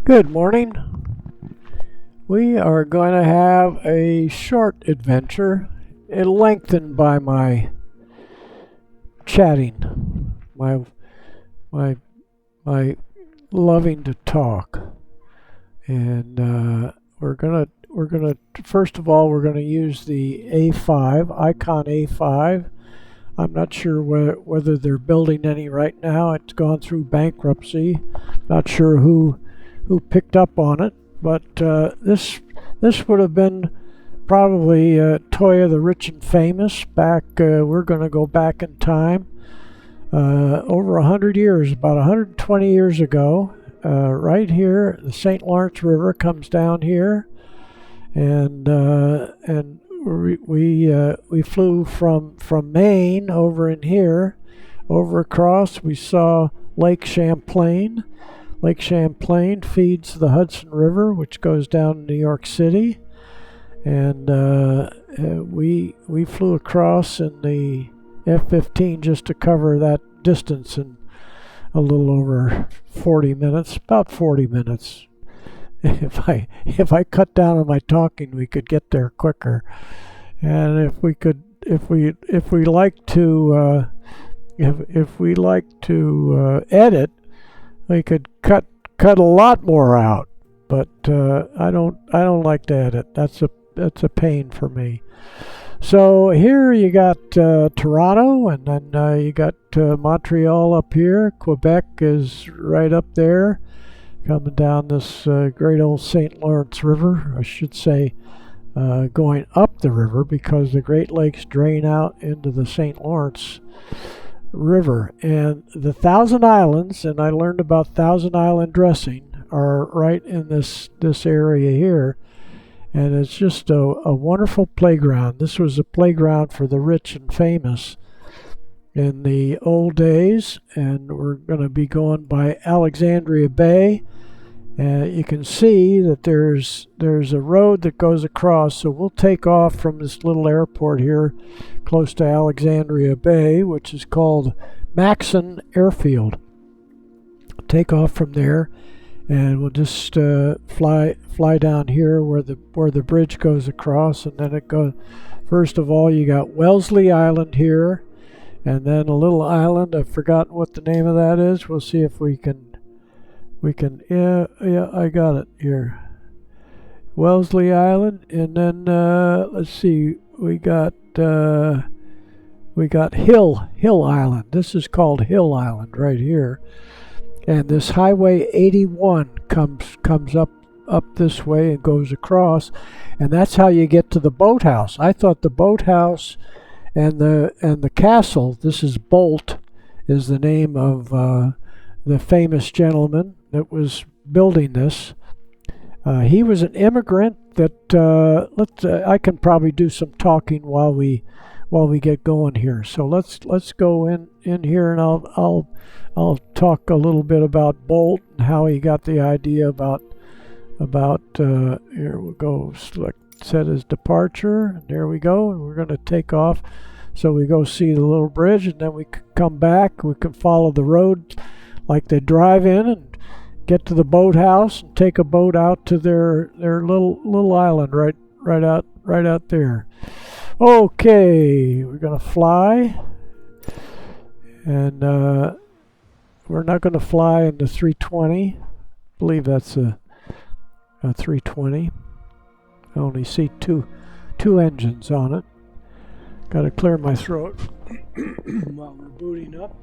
Good morning. We are going to have a short adventure. It'll lengthen by my chatting, my my loving to talk, and we're gonna first of all we're gonna use the A5 icon A5. I'm not sure whether they're building any right now. It's gone through bankruptcy. Not sure who picked up on it, but this would have been probably Toy of the Rich and Famous back. We're going to go back in time over 100 years, about 120 years ago. Right here, the St. Lawrence River comes down here, and we flew from Maine over in here, over across. We saw Lake Champlain. Lake Champlain feeds the Hudson River, which goes down to New York City, and we flew across in the F-15 just to cover that distance in a little over 40 minutes, about 40 minutes. If I cut down on my talking, we could get there quicker. And if we like to edit, we could cut a lot more out, but I don't like to edit. That's a pain for me. So here you got Toronto, and then you got Montreal up here. Quebec is right up there, coming down this great old St. Lawrence River. I should say going up the river, because the Great Lakes drain out into the St. Lawrence River, and the Thousand Islands, and I learned about Thousand Island dressing, are right in this area here, and it's just a wonderful playground. This was a playground for the rich and famous in the old days, and we're going to be going by Alexandria Bay. You can see that there's a road that goes across, so we'll take off from this little airport here close to Alexandria Bay, which is called Maxon Airfield. Take off from there, and we'll just fly down here where the bridge goes across, and then it goes. First of all, you got Wellesley Island here, and then a little island. I've forgotten what the name of that is. We'll see if we can. Yeah, I got it here. Wellesley Island, and then let's see, we got Hill Island. This is called Hill Island right here, and this Highway 81 comes up this way and goes across, and that's how you get to the boathouse. I thought the boathouse and the castle. This is Boldt, is the name of the famous gentleman that was building this. He was an immigrant that I can probably do some talking while we get going here. So let's go in here, and I'll talk a little bit about Boldt and how he got the idea about here we'll go set his departure, and there we go, and we're going to take off. So we go see the little bridge, and then we can come back. We can follow the road like they drive in and get to the boathouse and take a boat out to their little island right out there. Okay, we're gonna fly, and we're not gonna fly in the 320. I believe that's a 320. I only see two engines on it. Got to clear my throat while we're booting up.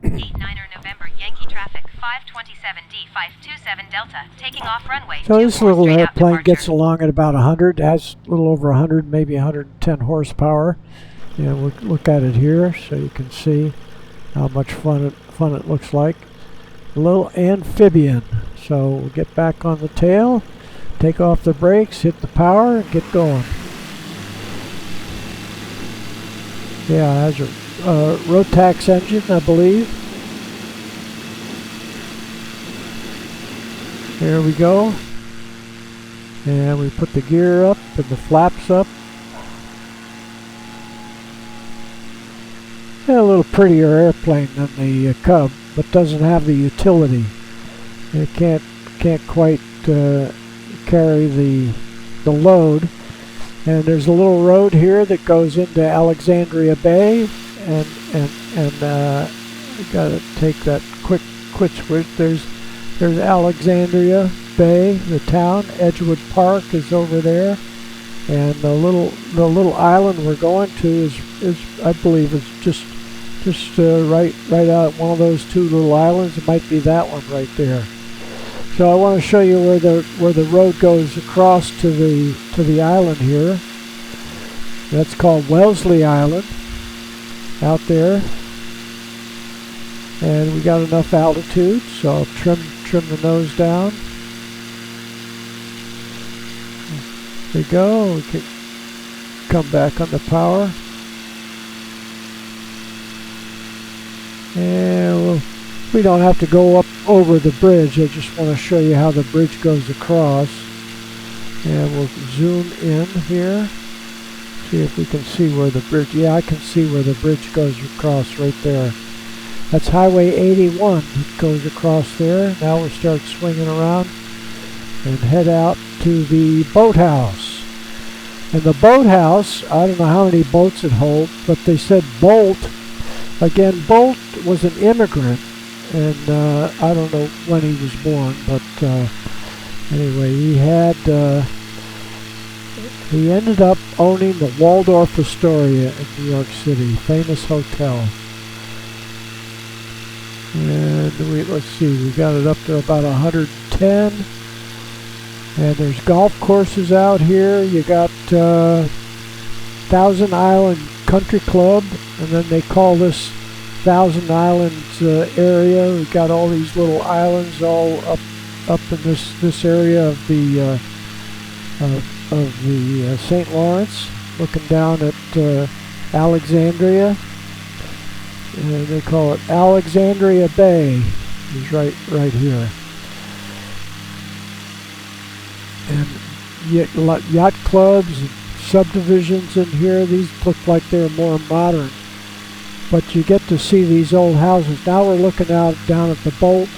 89er November Yankee traffic 527D 527 Delta taking off runway. So this little airplane gets along at about 100, has a little over 100, maybe 110 horsepower. And we'll look at it here so you can see how much fun it looks like. A little amphibian. So we'll get back on the tail, take off the brakes, hit the power, and get going. Yeah, it has a Rotax engine, I believe. There we go. And we put the gear up and the flaps up. a little prettier airplane than the Cub, but doesn't have the utility. It can't quite carry the load. And there's a little road here that goes into Alexandria Bay, and I gotta take that quick switch. There's Alexandria Bay, the town. Edgewood Park is over there, and the little island we're going to is I believe is just right out one of those two little islands. It might be that one right there. So I want to show you where the road goes across to the island here. That's called Wellesley Island out there, and we got enough altitude, so I'll trim the nose down. There we go. We can come back on the power, and we don't have to go up over the bridge. I just want to show you how the bridge goes across. And we'll zoom in here. See if we can see where the bridge... Yeah, I can see where the bridge goes across right there. That's Highway 81 that goes across there. Now we'll start swinging around and head out to the boathouse. And the boathouse, I don't know how many boats it holds, but they said Boldt. Again, Boldt was an immigrant. And I don't know when he was born, but anyway, he ended up owning the Waldorf Astoria in New York City, famous hotel. And let's see, we got it up to about 110. And there's golf courses out here. You got Thousand Island Country Club, and then they call this Thousand Islands area. We got all these little islands all up in this area of the St. Lawrence, looking down at Alexandria. And they call it Alexandria Bay. Is right here. And yacht clubs and subdivisions in here. These look like they're more modern. But you get to see these old houses. Now we're looking out down at the Boldt.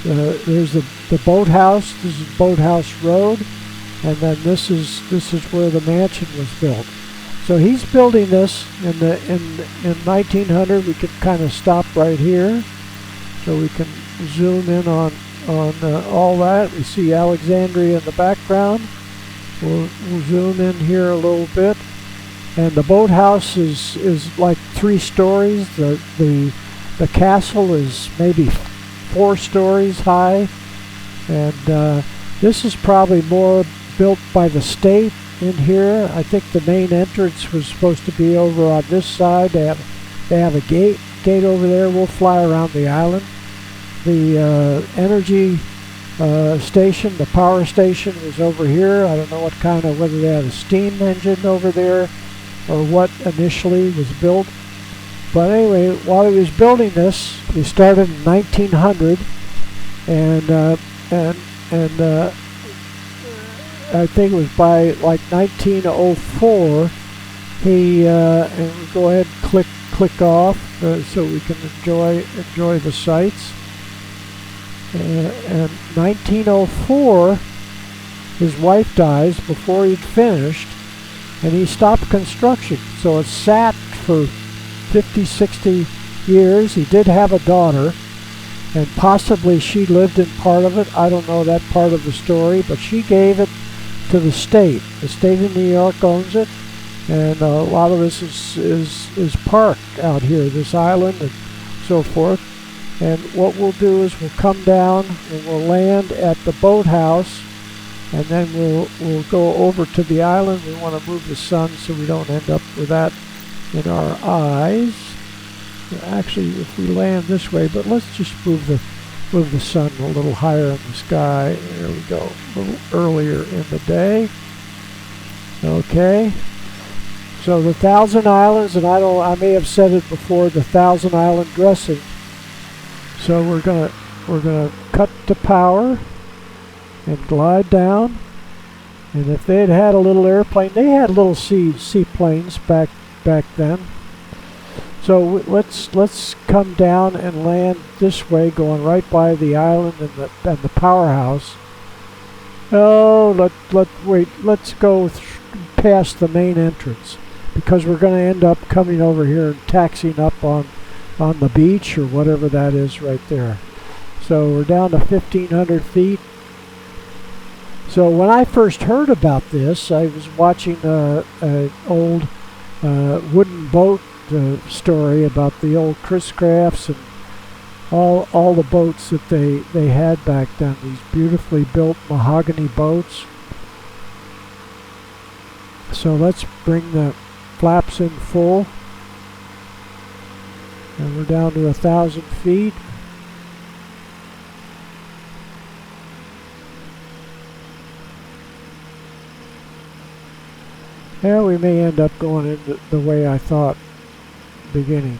There's the boathouse. This is Boathouse Road, and then this is where the mansion was built. So he's building this in 1900. We could kind of stop right here, so we can zoom in on all that. We see Alexandria in the background. We'll zoom in here a little bit. And the boathouse is like 3 stories. The castle is maybe 4 stories high, and this is probably more built by the state in here. I think the main entrance was supposed to be over on this side. They have a gate over there. We'll fly around the island. The energy station, the power station, was over here. I don't know whether they had a steam engine over there or what initially was built. But anyway, while he was building this, he started in 1900, and I think it was by like 1904 he and we'll go ahead and click off so we can enjoy the sights. And 1904 his wife dies before he'd finished, and he stopped construction. So it sat for 50, 60 years. He did have a daughter, and possibly she lived in part of it. I don't know that part of the story, but she gave it to the state. The state of New York owns it, and a lot of this is park out here, this island and so forth. And what we'll do is we'll come down and we'll land at the boathouse, and then we'll go over to the island. We want to move the sun so we don't end up with that in our eyes. Actually, if we land this way, but let's just move the sun a little higher in the sky. There we go, a little earlier in the day. Okay. So the Thousand Islands, and I may have said it before, the Thousand Island dressing. So we're gonna cut to power and glide down. And if they had a little airplane, they had little seaplanes back then. So let's come down and land this way, going right by the island and the powerhouse. Oh, let's go past the main entrance, because we're going to end up coming over here and taxiing up on the beach or whatever that is right there. So we're down to 1,500 feet. So when I first heard about this, I was watching an old wooden boat story about the old Chris Crafts and all the boats that they had back then, these beautifully built mahogany boats. So let's bring the flaps in full, and we're down to 1,000 feet. Yeah, we may end up going in the way I thought beginning.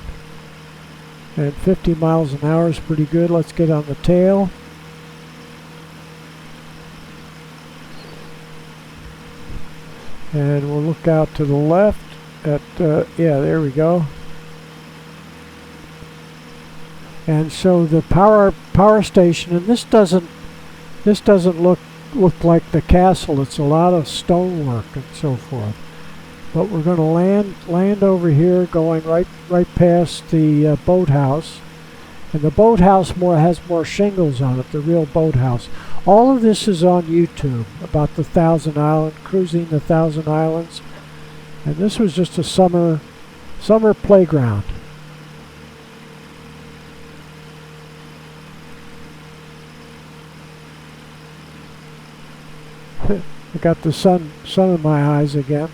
And 50 miles an hour is pretty good. Let's get on the tail. And we'll look out to the left at, yeah, there we go. And so the power station, and this doesn't look like the castle. It's a lot of stonework and so forth. But we're going to land over here, going right past the boathouse, and the boathouse has more shingles on it. The real boathouse. All of this is on YouTube about the Thousand Island, cruising the Thousand Islands, and this was just a summer playground. I got the sun in my eyes again.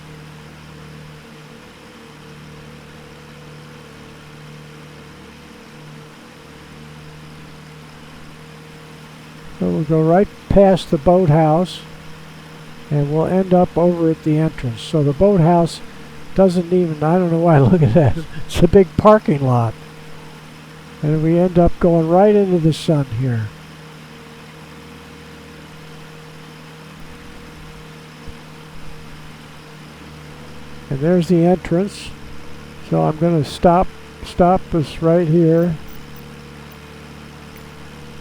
So we'll go right past the boathouse, and we'll end up over at the entrance. So the boathouse doesn't even, I don't know why I look at that, it's a big parking lot. And we end up going right into the sun here. And there's the entrance. So I'm going to stop us right here.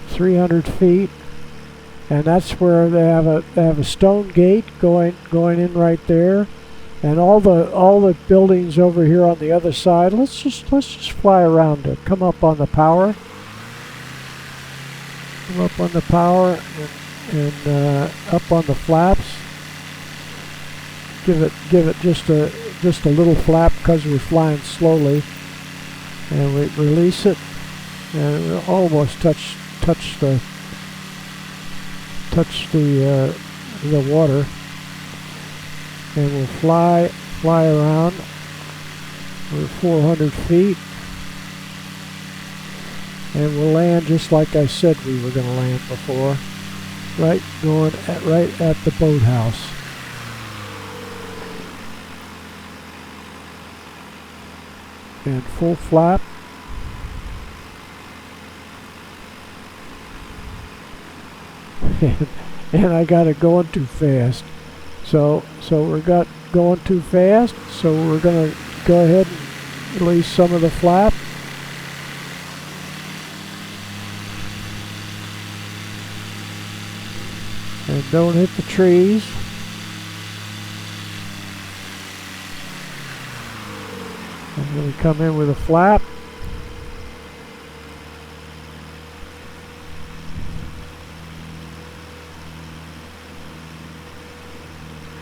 300 feet. And that's where they have a stone gate going in right there, and all the buildings over here on the other side. Let's just fly around it. Come up on the power. Come up on the power and up on the flaps. Give it just a little flap because we're flying slowly, and we release it, and we almost touch the water, and we'll fly around. We're 400 feet, and we'll land just like I said we were going to land before, right at the boathouse. And full flap. And I got it going too fast. So we're going too fast. So we're gonna go ahead and release some of the flap. And don't hit the trees. I'm gonna come in with a flap.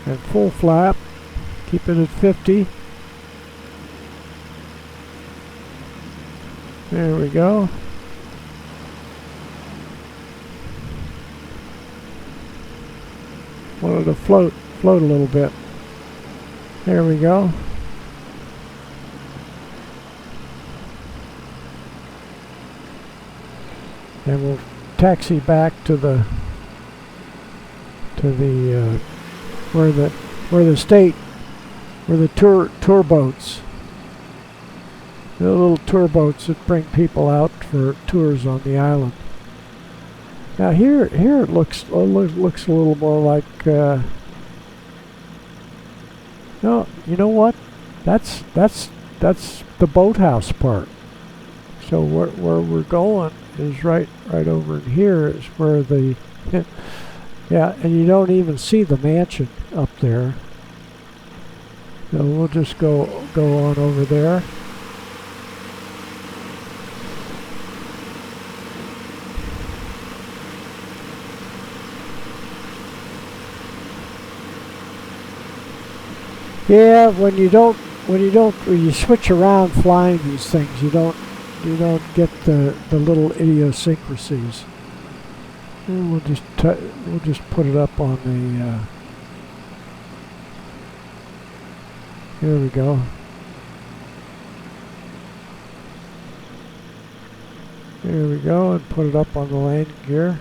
And full flap, keep it at 50. There we go. Wanted to float a little bit. There we go. And we'll taxi back to the where the tour boats, the little tour boats that bring people out for tours on the island. Now here it looks a little more like no, you know what? That's that's the boathouse part. So where we're going is right over in here is where the yeah, and you don't even see the mansion up there. So we'll just go on over there. Yeah, when you switch around flying these things, you don't get the little idiosyncrasies. And we'll just put it up on the. Here we go. Here we go, and put it up on the landing gear.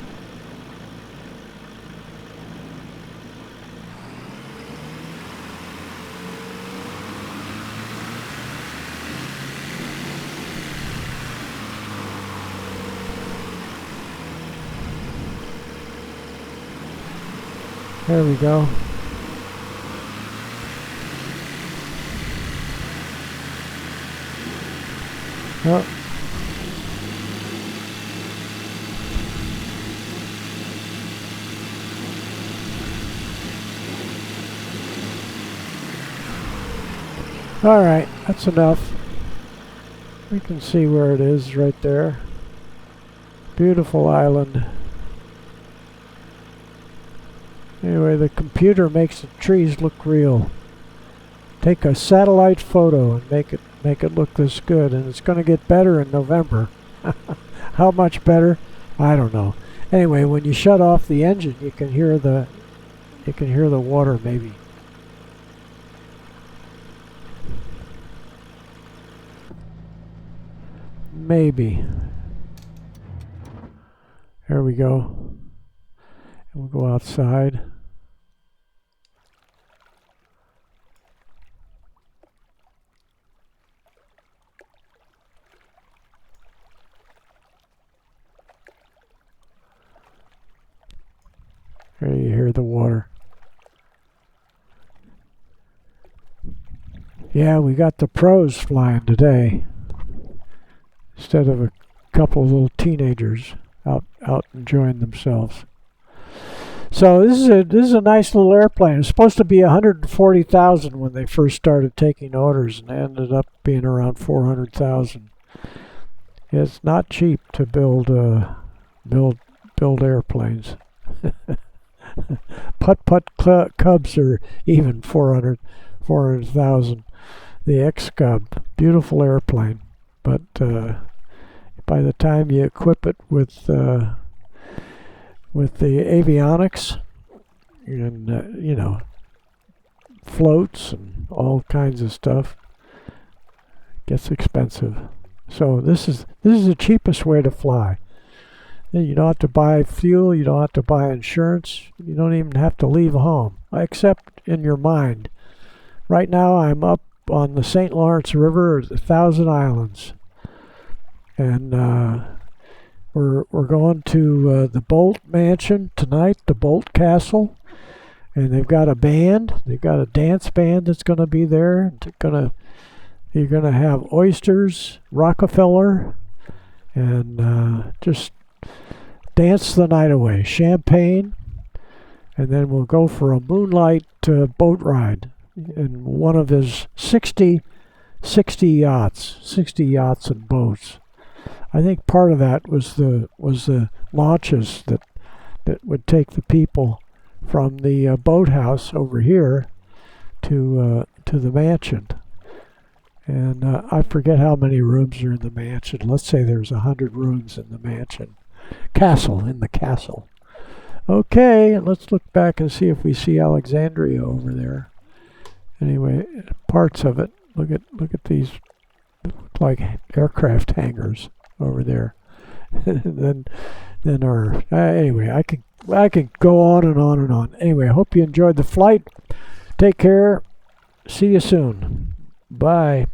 There we go. Oh. All right, that's enough. We can see where it is right there. Beautiful island. Anyway, the computer makes the trees look real. Take a satellite photo and make it look this good, and it's going to get better in November. How much better? I don't know. Anyway, when you shut off the engine, you can hear the water maybe. Maybe. There we go. We'll go outside. There you hear the water. Yeah, we got the pros flying today instead of a couple of little teenagers out enjoying themselves. So this is a nice little airplane. It's supposed to be 140,000 when they first started taking orders, and it ended up being around 400,000. It's not cheap to build airplanes. Putt Cubs are even 400,000. The X Cub, beautiful airplane, but by the time you equip it with the avionics and floats and all kinds of stuff, it gets expensive. So this is the cheapest way to fly. You don't have to buy fuel, you don't have to buy insurance, you don't even have to leave home, except in your mind. Right now I'm up on the St. Lawrence River, 1,000 islands, and we're going to the Boldt mansion tonight, the Boldt Castle, and they've got a band, they've got a dance band that's going to be there. You're going to have oysters, Rockefeller, and just dance the night away, champagne, and then we'll go for a moonlight boat ride in one of his 60 yachts and boats. I think part of that was the launches that would take the people from the boathouse over here to the mansion. And I forget how many rooms are in the mansion. Let's say there's 100 rooms in the mansion. In the castle. Okay, let's look back and see if we see Alexandria over there. Anyway, parts of it. Look at these. They look like aircraft hangars over there. then anyway, I can go on and on and on. Anyway, I hope you enjoyed the flight. Take care. See you soon. Bye.